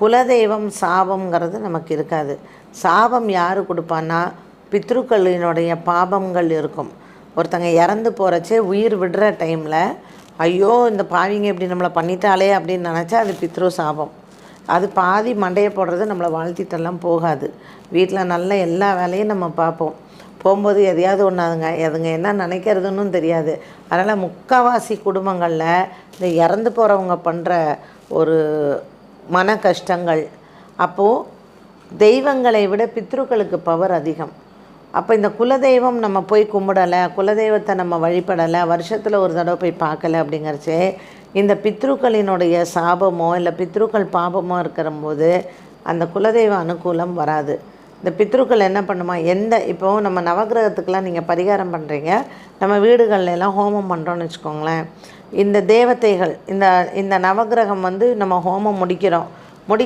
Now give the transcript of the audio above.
குலதெய்வம் சாபங்கிறது நமக்கு இருக்காது. சாபம் யார் கொடுப்பான்னா, பித்ருக்களினுடைய பாபங்கள் இருக்கும். ஒருத்தங்க இறந்து போகிறச்சே உயிர் விடுற டைமில், ஐயோ இந்த பாவிங்க இப்படி நம்மளை பண்ணிட்டாலே அப்படின்னு நினச்சா அது பித்ரு சாபம். அது பாதி மண்டையை போடுறது நம்மளை வாழ்த்திட்டெல்லாம் போகாது. வீட்டில் நல்ல எல்லா வேலையும் நம்ம பார்ப்போம். போகும்போது எதையாவது ஒன்று அதுங்க என்ன நினைக்கிறதுன்னு தெரியாது. அதனால் முக்கால்வாசி குடும்பங்களில் இந்த இறந்து போகிறவங்க பண்ணுற ஒரு மன கஷ்டங்கள். அப்போது தெய்வங்களை விட பித்ருக்களுக்கு பவர் அதிகம். அப்போ இந்த குலதெய்வம் நம்ம போய் கும்பிடலை, குலதெய்வத்தை நம்ம வழிபடலை, வருஷத்தில் ஒரு தடவை போய் பார்க்கலை அப்படிங்கிறச்சே இந்த பித்ருக்களினுடைய சாபமோ இல்லை பித்ருக்கள் பாபமோ இருக்கிறம்போது அந்த குலதெய்வ அனுகூலம் வராது. இந்த பித்ருக்கள் என்ன பண்ணுமா, இப்போது நம்ம நவகிரகத்துக்கெலாம் நீங்கள் பரிகாரம் பண்ணுறீங்க, நம்ம வீடுகள்லாம் ஹோமம் பண்ணுறோன்னு வச்சுக்கோங்களேன். இந்த தேவதைகள் இந்த நவகிரகம் நம்ம ஹோமம் முடிக்கிறோம்,